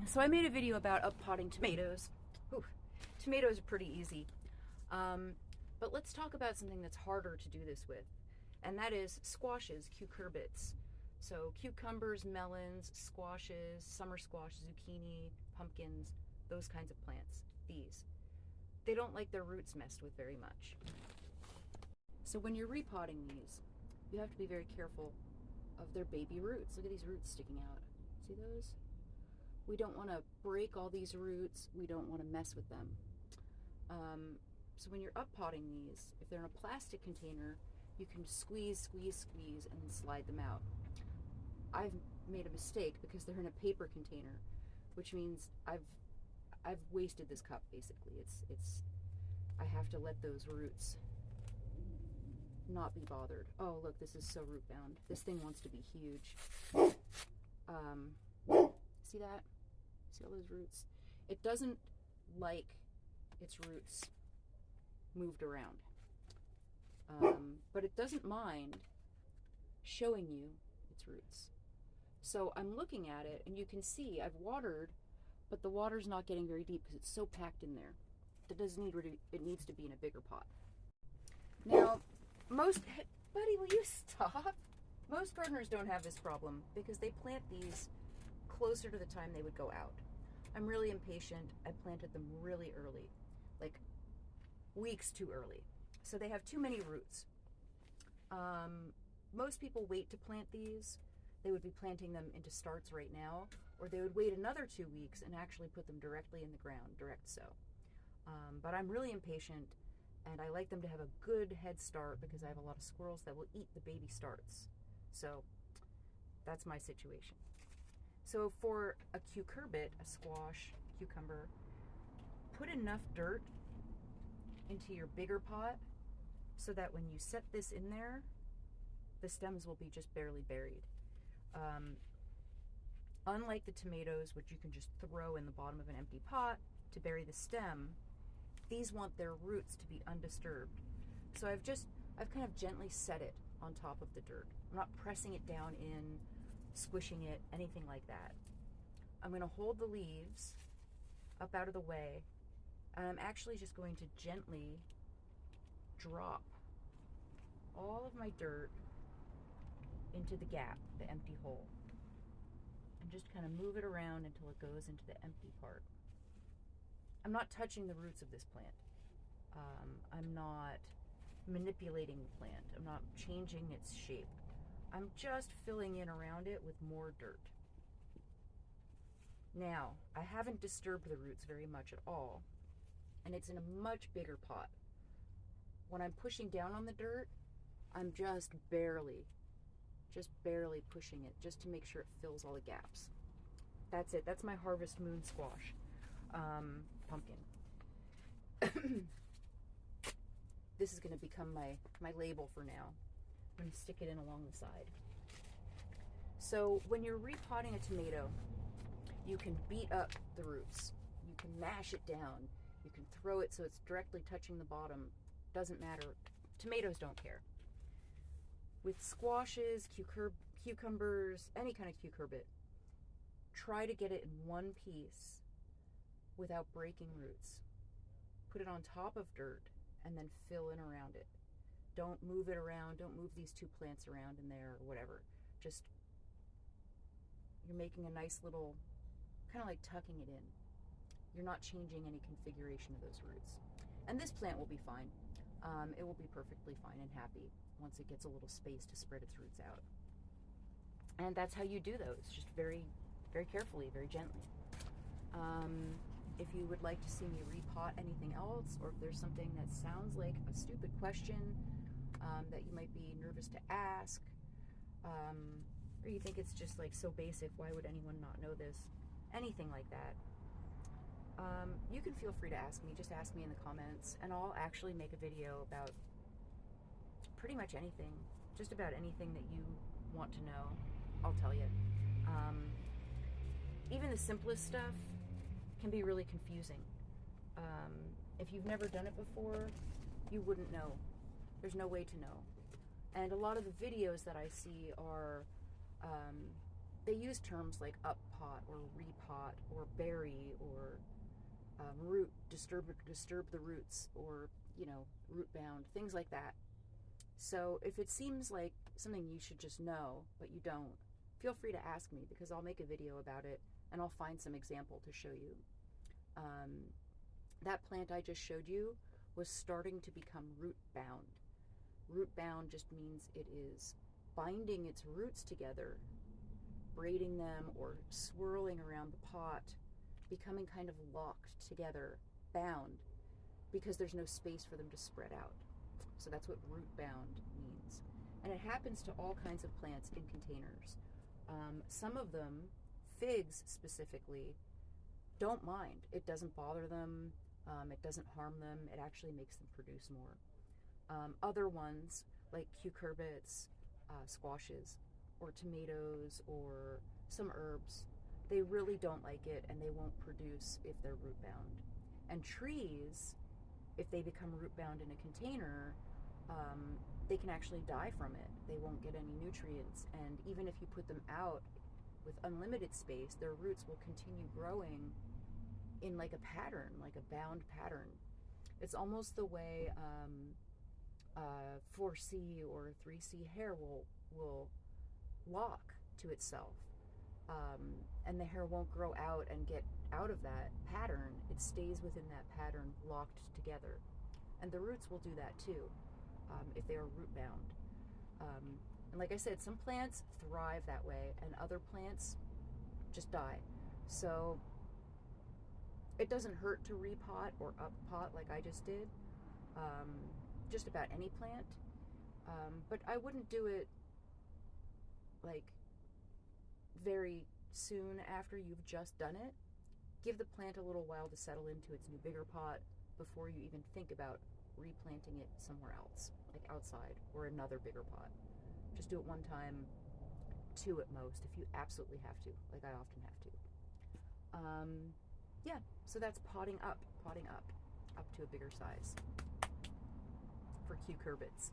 So I made a video about uppotting tomatoes. Ooh, tomatoes are pretty easy. But let's talk about something that's harder to do this with, and that is squashes, cucurbits. So cucumbers, melons, squashes, summer squash, zucchini, pumpkins, those kinds of plants. These. They don't like their roots messed with very much. So when you're repotting these, you have to be very careful of their baby roots. Look at these roots sticking out. See those? We don't want to break all these roots. We don't want to mess with them. So when you're uppotting these, if they're in a plastic container, you can squeeze, squeeze, squeeze, and slide them out. I've made a mistake because they're in a paper container, which means I've wasted this cup basically. I have to let those roots not be bothered. Oh look, this is so root bound. This thing wants to be huge. See that? See all those roots? It doesn't like its roots moved around. But it doesn't mind showing you its roots. So I'm looking at it and you can see I've watered, but the water's not getting very deep because it's so packed in there. It needs to be in a bigger pot. Now, buddy, will you stop? Most gardeners don't have this problem because they plant these closer to the time they would go out. I'm really impatient. I planted them really early, like weeks too early. So they have too many roots. Most people wait to plant these. They would be planting them into starts right now, or they would wait another 2 weeks and actually put them directly in the ground, direct sow. But I'm really impatient, and I like them to have a good head start because I have a lot of squirrels that will eat the baby starts. So that's my situation. So for a cucurbit, a squash, cucumber, put enough dirt into your bigger pot so that when you set this in there, the stems will be just barely buried. Unlike the tomatoes, which you can just throw in the bottom of an empty pot to bury the stem, these want their roots to be undisturbed. So I've kind of gently set it on top of the dirt. I'm not pressing it down in, squishing it, anything like that. I'm going to hold the leaves up out of the way, and I'm actually just going to gently drop all of my dirt into the gap, the empty hole, and just kind of move it around until it goes into the empty part. I'm not touching the roots of this plant. I'm not manipulating the plant. I'm not changing its shape. I'm just filling in around it with more dirt. Now, I haven't disturbed the roots very much at all, and it's in a much bigger pot. When I'm pushing down on the dirt, I'm just barely pushing it just to make sure it fills all the gaps. That's it. That's my Harvest Moon squash pumpkin. This is going to become my label for now. I'm going to stick it in along the side. So when you're repotting a tomato, you can beat up the roots. You can mash it down. You can throw it so it's directly touching the bottom. Doesn't matter. Tomatoes don't care. With squashes, cucumbers, any kind of cucurbit, try to get it in one piece without breaking roots. Put it on top of dirt and then fill in around it. Don't move it around. Don't move these two plants around in there or whatever. Just, you're making a nice little, kind of like tucking it in. You're not changing any configuration of those roots. And this plant will be fine. It will be perfectly fine and happy once it gets a little space to spread its roots out. And that's how you do those, just very, very carefully, very gently. If you would like to see me repot anything else, or if there's something that sounds like a stupid question that you might be nervous to ask, or you think it's just like so basic, why would anyone not know this? Anything like that. You can feel free to ask me. Just ask me in the comments, and I'll actually make a video about pretty much anything, just about anything that you want to know. I'll tell you. Even the simplest stuff can be really confusing. If you've never done it before, you wouldn't know. There's no way to know. And a lot of the videos that I see are they use terms like up pot or repot or bury or root, disturb the roots, or, you know, root bound, things like that. So if it seems like something you should just know, but you don't, feel free to ask me, because I'll make a video about it and I'll find some example to show you. That plant I just showed you was starting to become root bound. Root bound just means it is binding its roots together, braiding them or swirling around the pot, becoming kind of locked together, bound, because there's no space for them to spread out. So that's what root bound means. And it happens to all kinds of plants in containers. Some of them, figs specifically, don't mind. It doesn't bother them. It doesn't harm them. It actually makes them produce more. Other ones, like cucurbits, squashes, or tomatoes, or some herbs, they really don't like it, and they won't produce if they're root bound. And trees, if they become root bound in a container, they can actually die from it. They won't get any nutrients, and even if you put them out with unlimited space, their roots will continue growing in like a pattern, like a bound pattern. It's almost the way 4C or 3C hair will lock to itself, and the hair won't grow out and get out of that pattern. It stays within that pattern, locked together. And the roots will do that too, if they are root bound. And like I said, some plants thrive that way, and other plants just die. So it doesn't hurt to repot or uppot like I just did, just about any plant. But I wouldn't do it like very soon after you've just done it. Give the plant a little while to settle into its new bigger pot before you even think about replanting it somewhere else, like outside or another bigger pot. Just do it one time, 2 at most, if you absolutely have to, like I often have to. Yeah, so that's potting up to a bigger size for cucurbits.